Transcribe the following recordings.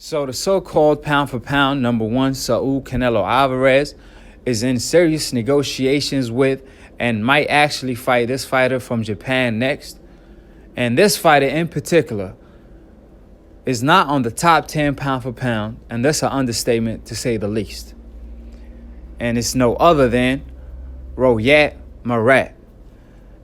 So the so-called pound-for-pound number one Saul Canelo Alvarez is in serious negotiations with and might actually fight this fighter from Japan next. And this fighter in particular is not on the top 10 pound-for-pound, and that's an understatement to say the least. And it's no other than Murata.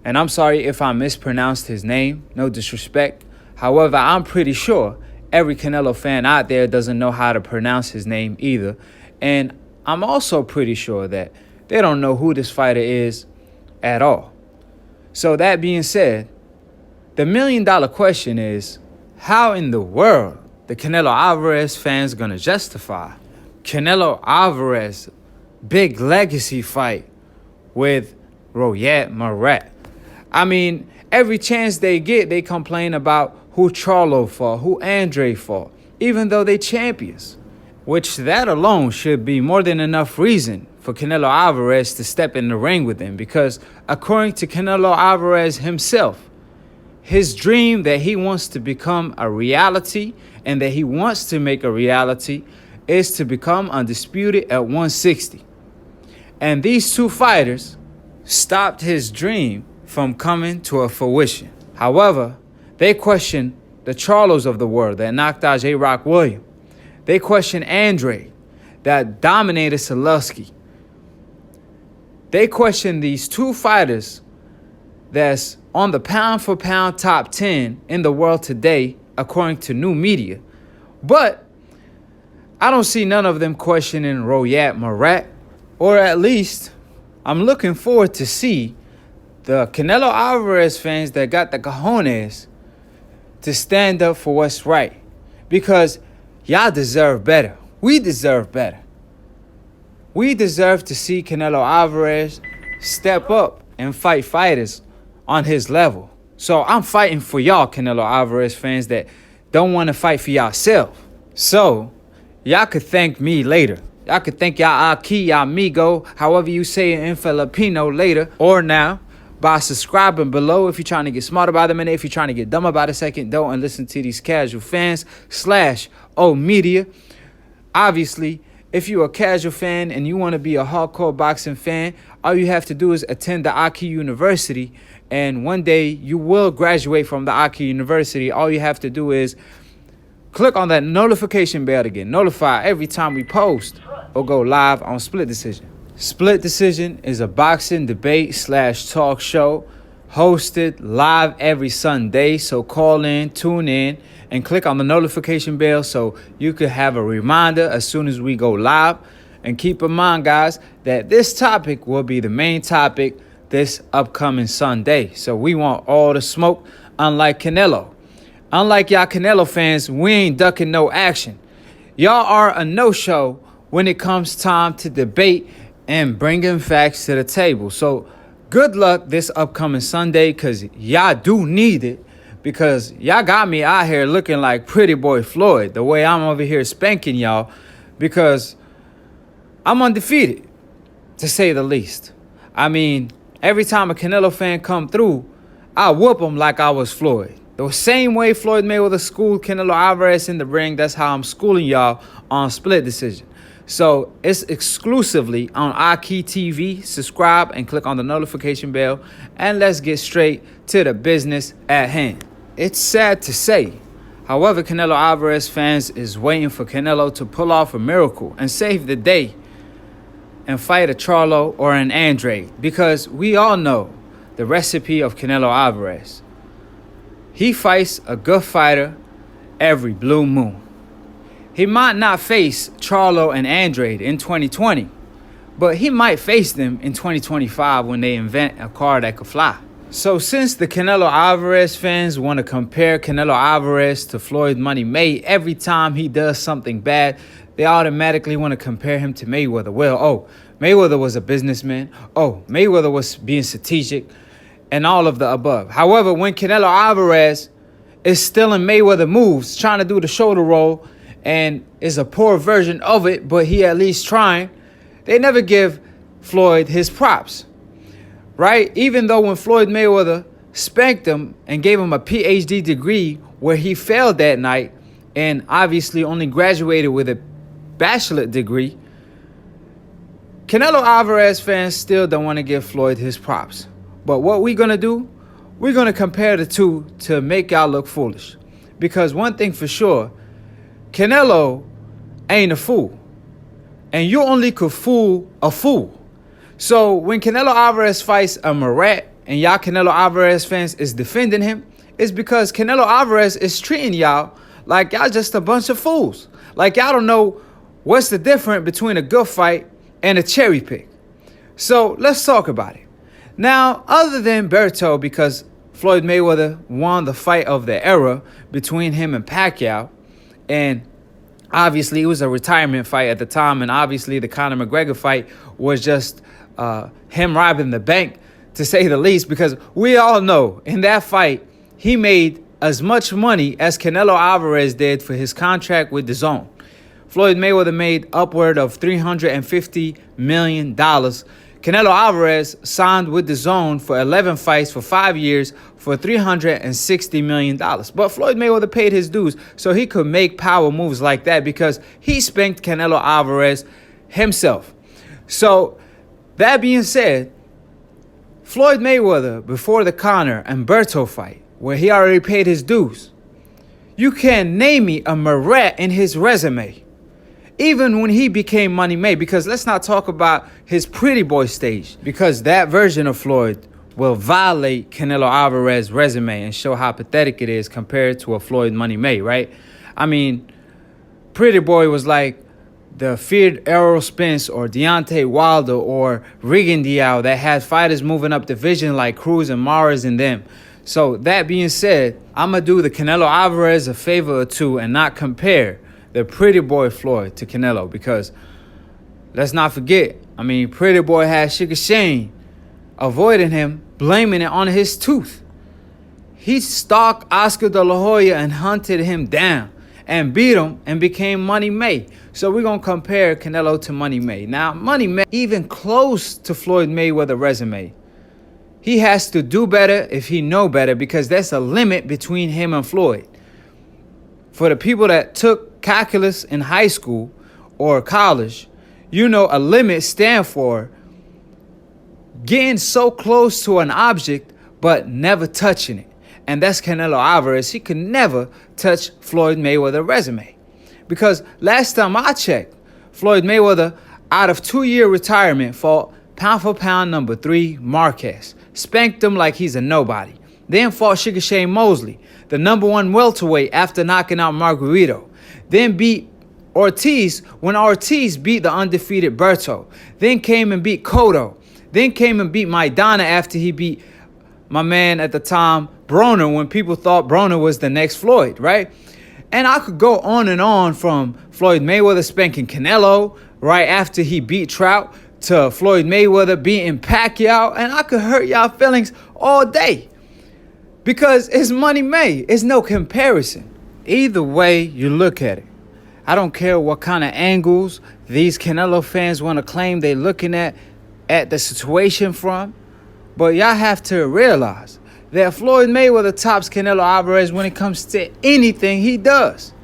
And I'm sorry if I mispronounced his name, no disrespect. However, I'm pretty sure every Canelo fan out there doesn't know how to pronounce his name either. And I'm also pretty sure that they don't know who this fighter is at all. So that being said, the million-dollar question is, how in the world the Canelo Alvarez fans gonna justify Canelo Alvarez big legacy fight with Murata? I mean, every chance they get, they complain about who Charlo fought, who Andrade fought, even though they champions. Which that alone should be more than enough reason for Canelo Alvarez to step in the ring with him, because according to Canelo Alvarez himself, his dream that he wants to become a reality and that he wants to make a reality is to become undisputed at 160. And these two fighters stopped his dream from coming to a fruition. However, they question the Charlos of the world that knocked out J-Rock Williams. They question Andrade that dominated Selective. They question these two fighters that's on the pound-for-pound top 10 in the world today, according to new media. But I don't see none of them questioning Murata, or at least I'm looking forward to see the Canelo Alvarez fans that got the cojones to stand up for what's right, because y'all deserve better. We deserve better. We deserve to see Canelo Alvarez step up and fight fighters on his level. So I'm fighting for y'all Canelo Alvarez fans that don't want to fight for yourself. So y'all could thank me later. Y'all could thank y'all Akhi, y'all amigo, however you say it in Filipino later or now, by subscribing below if you're trying to get smarter by the minute. If you're trying to get dumber by the second, don't, and listen to these casual fans / media. Obviously, if you're a casual fan and you want to be a hardcore boxing fan, all you have to do is attend the Akhi University, and one day you will graduate from the Akhi University. All you have to do is click on that notification bell to get notified every time we post or go live on Split Decision. Split Decision is a boxing debate / talk show hosted live every Sunday. So call in, tune in, and click on the notification bell so you could have a reminder as soon as we go live. And keep in mind, guys, that this topic will be the main topic this upcoming Sunday. So we want all the smoke, unlike Canelo. Unlike y'all Canelo fans, we ain't ducking no action. Y'all are a no-show when it comes time to debate and bringing facts to the table. So good luck this upcoming Sunday, because y'all do need it, because y'all got me out here looking like Pretty Boy Floyd, the way I'm over here spanking y'all, because I'm undefeated, to say the least. I mean, every time a Canelo fan come through, I whoop him like I was Floyd. The same way Floyd Mayweather schooled Canelo Alvarez in the ring, that's how I'm schooling y'all on Split Decision. So it's exclusively on Akhi TV. Subscribe and click on the notification bell, and let's get straight to the business at hand. It's sad to say, however, Canelo Alvarez fans is waiting for Canelo to pull off a miracle and save the day and fight a Charlo or an Andrade, because we all know the recipe of Canelo Alvarez. He fights a good fighter every blue moon. He might not face Charlo and Andrade in 2020, but he might face them in 2025 when they invent a car that could fly. So since the Canelo Alvarez fans want to compare Canelo Alvarez to Floyd Money May every time he does something bad, they automatically want to compare him to Mayweather. Well, oh, Mayweather was a businessman. Oh, Mayweather was being strategic, and all of the above. However, when Canelo Alvarez is still in Mayweather moves, trying to do the shoulder roll, and is a poor version of it, but he at least trying, they never give Floyd his props, right? Even though when Floyd Mayweather spanked him and gave him a PhD degree where he failed that night and obviously only graduated with a bachelor's degree, Canelo Alvarez fans still don't want to give Floyd his props. But what we're going to do, we're going to compare the two to make y'all look foolish. Because one thing for sure, Canelo ain't a fool. And you only could fool a fool. So when Canelo Alvarez fights a Murata and y'all Canelo Alvarez fans is defending him, it's because Canelo Alvarez is treating y'all like y'all just a bunch of fools. Like y'all don't know what's the difference between a good fight and a cherry pick. So let's talk about it. Now, other than Berto, because Floyd Mayweather won the fight of the era between him and Pacquiao, and obviously it was a retirement fight at the time, and obviously the Conor McGregor fight was just him robbing the bank, to say the least, because we all know in that fight he made as much money as Canelo Alvarez did for his contract with DAZN. Floyd Mayweather made upward of $350 million. Canelo Alvarez signed with DAZN for 11 fights for 5 years for $360 million. But Floyd Mayweather paid his dues so he could make power moves like that because he spanked Canelo Alvarez himself. So that being said, Floyd Mayweather, before the Conor and Berto fight, where he already paid his dues, you can't name me a Murata in his resume. Even when he became money made, because let's not talk about his pretty boy stage, because that version of Floyd will violate Canelo Alvarez's resume and show how pathetic it is compared to a Floyd money made, right? I mean, pretty boy was like the feared Errol Spence or Deontay Wilder or Rigon Diao that had fighters moving up division like Cruz and Mares and them. So that being said, I'm going to do the Canelo Alvarez a favor or two and not compare the pretty boy Floyd to Canelo, because let's not forget, I mean, pretty boy had Sugar Shane avoiding him, blaming it on his tooth. He stalked Oscar De La Hoya and hunted him down and beat him and became Money May. So we're going to compare Canelo to Money May. Now, Money May, even close to Floyd Mayweather's resume, he has to do better if he know better, because there's a limit between him and Floyd. For the people that took calculus in high school or college, you know a limit stands for getting so close to an object but never touching it. And that's Canelo Alvarez. He could never touch Floyd Mayweather's resume. Because last time I checked, Floyd Mayweather, out of 2-year retirement, fought pound for pound number 3 Marquez. Spanked him like he's a nobody. Then fought Sugar Shane Mosley, the number 1 welterweight, after knocking out Margarito. Then beat Ortiz when Ortiz beat the undefeated Berto. Then came and beat Cotto. Then came and beat Maidana after he beat my man at the time, Broner, when people thought Broner was the next Floyd, right? And I could go on and on, from Floyd Mayweather spanking Canelo right after he beat Trout to Floyd Mayweather beating Pacquiao. And I could hurt y'all feelings all day, because it's Money May. It's no comparison. Either way you look at it, I don't care what kind of angles these Canelo fans want to claim they're looking at the situation from, but y'all have to realize that Floyd Mayweather tops Canelo Alvarez when it comes to anything he does.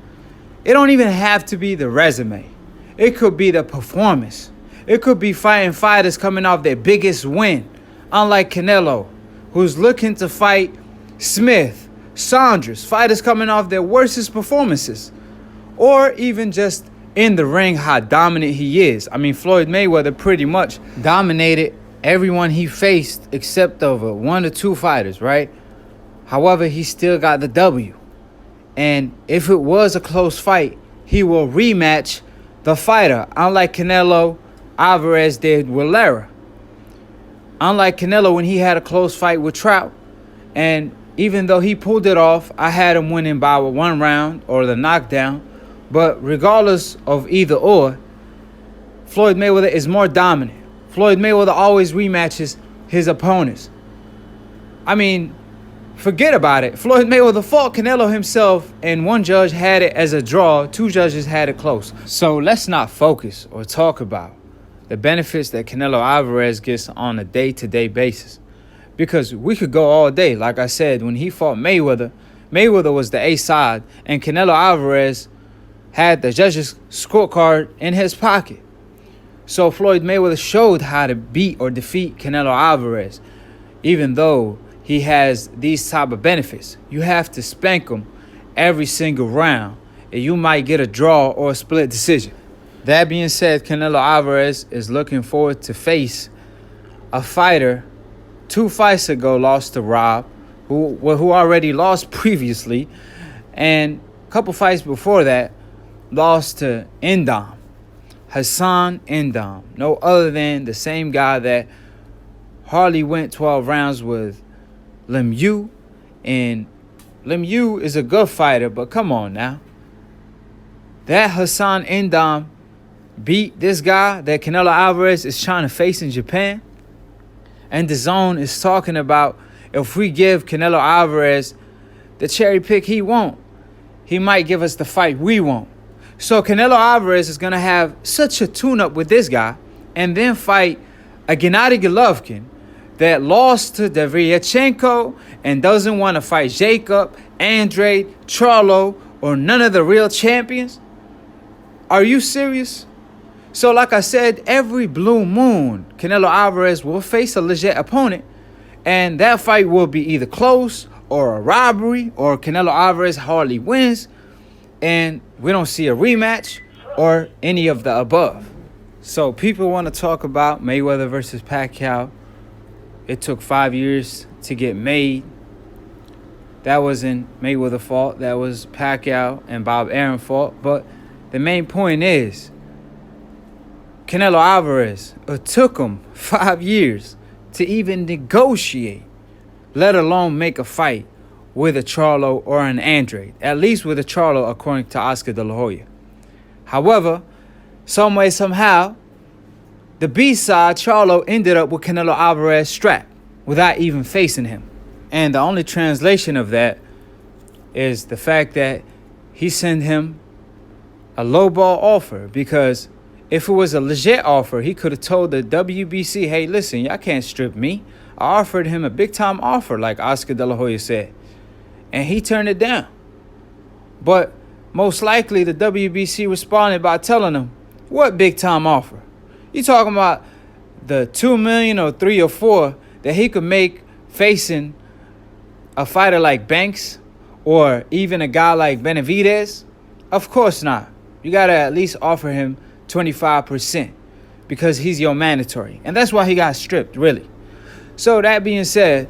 It don't even have to be the resume. It could be the performance. It could be fighting fighters coming off their biggest win, unlike Canelo, who's looking to fight Smith, Saunders, fighters coming off their worstest performances, or even just in the ring how dominant he is. I mean, Floyd Mayweather pretty much dominated everyone he faced except over 1 or 2 fighters, right? However, he still got the W. And if it was a close fight, he will rematch the fighter, unlike Canelo Alvarez did with Lara. Unlike Canelo when he had a close fight with Trout, and even though he pulled it off, I had him winning by 1 round or the knockdown. But regardless of either or, Floyd Mayweather is more dominant. Floyd Mayweather always rematches his opponents. I mean, forget about it. Floyd Mayweather fought Canelo himself, and 1 judge had it as a draw. 2 judges had it close. So let's not focus or talk about the benefits that Canelo Alvarez gets on a day-to-day basis, because we could go all day. Like I said, when he fought Mayweather, Mayweather was the A side, and Canelo Alvarez had the judges' scorecard in his pocket. So Floyd Mayweather showed how to beat or defeat Canelo Alvarez, even though he has these type of benefits. You have to spank him every single round, and you might get a draw or a split decision. That being said, Canelo Alvarez is looking forward to face a fighter 2 fights ago lost to Rob, who already lost previously, and a couple fights before that lost to Endom, Hassan Endom, no other than the same guy that hardly went 12 rounds with Lemieux. And Lemieux is a good fighter, but come on now. That Hassan Endom beat this guy that Canelo Alvarez is trying to face in Japan. And DAZN is talking about if we give Canelo Alvarez the cherry pick he won't, he might give us the fight we want. So Canelo Alvarez is going to have such a tune-up with this guy and then fight a Gennady Golovkin that lost to Derevyanchenko and doesn't want to fight Jacob, Andrade, Charlo, or none of the real champions? Are you serious? So like I said, every blue moon, Canelo Alvarez will face a legit opponent, and that fight will be either close or a robbery, or Canelo Alvarez hardly wins, and we don't see a rematch or any of the above. So people want to talk about Mayweather versus Pacquiao. It took 5 years to get made. That wasn't Mayweather's fault. That was Pacquiao and Bob Aaron's fault. But the main point is, Canelo Alvarez, it took him 5 years to even negotiate, let alone make a fight with a Charlo or an Andrade, at least with a Charlo, according to Oscar De La Hoya. However, some way, somehow, the B-side, Charlo, ended up with Canelo Alvarez strapped without even facing him. And the only translation of that is the fact that he sent him a lowball offer, because if it was a legit offer, he could have told the WBC, hey, listen, y'all can't strip me. I offered him a big-time offer, like Oscar De La Hoya said, and he turned it down. But most likely the WBC responded by telling him, what big-time offer? You talking about the $2 million or 3 or 4 that he could make facing a fighter like Banks or even a guy like Benavidez? Of course not. You got to at least offer him 25% because he's your mandatory. And that's why he got stripped, really. So that being said,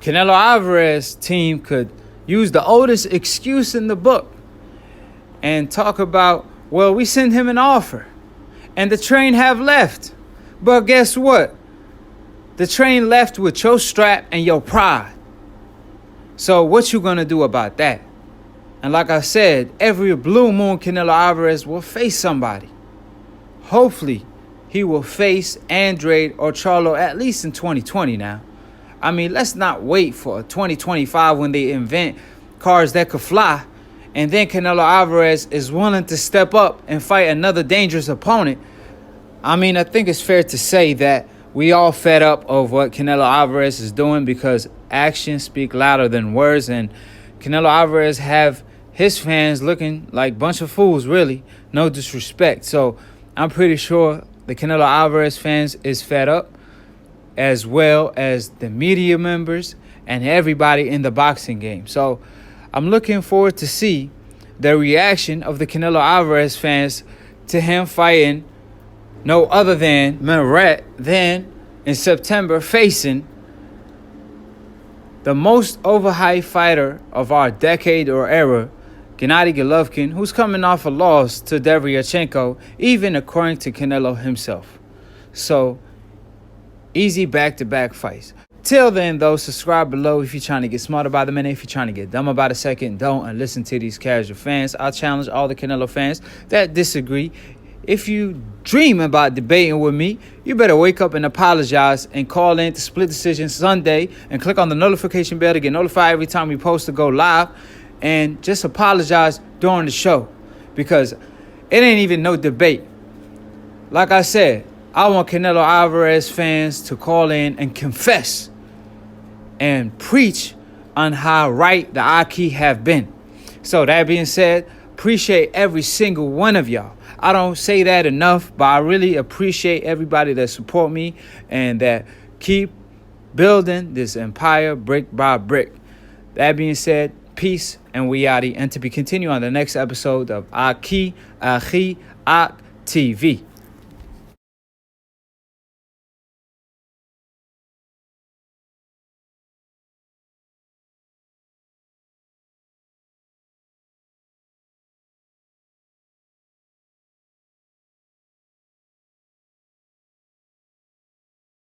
Canelo Alvarez team could use the oldest excuse in the book and talk about, well, we sent him an offer and the train have left. But guess what? The train left with your strap and your pride. So what you gonna do about that? And like I said, every blue moon Canelo Alvarez will face somebody. Hopefully, he will face Andrade or Charlo at least in 2020 now. I mean, let's not wait for 2025 when they invent cars that could fly, and then Canelo Alvarez is willing to step up and fight another dangerous opponent. I mean, I think it's fair to say that we all fed up of what Canelo Alvarez is doing, because actions speak louder than words, and Canelo Alvarez have his fans looking like a bunch of fools, really. No disrespect. So I'm pretty sure the Canelo Alvarez fans is fed up, as well as the media members and everybody in the boxing game. So I'm looking forward to see the reaction of the Canelo Alvarez fans to him fighting no other than Murata, then in September facing the most overhyped fighter of our decade or era, Gennady Golovkin, who's coming off a loss to Derevyanchenko, even according to Canelo himself. So, easy back-to-back fights. Till then, though, subscribe below if you're trying to get smarter by the minute. If you're trying to get dumb about a second, don't, and listen to these casual fans. I challenge all the Canelo fans that disagree. If you dream about debating with me, you better wake up and apologize and call in to Split Decision Sunday and click on the notification bell to get notified every time we post to go live. And just apologize during the show, because it ain't even no debate. Like I said, I want Canelo Alvarez fans to call in and confess and preach on how right the Akhi have been. So that being said, appreciate every single one of y'all. I don't say that enough, but I really appreciate everybody that support me and that keep building this empire brick by brick. That being said, peace and we outie, and to be continued on the next episode of Akhi, Ak TV.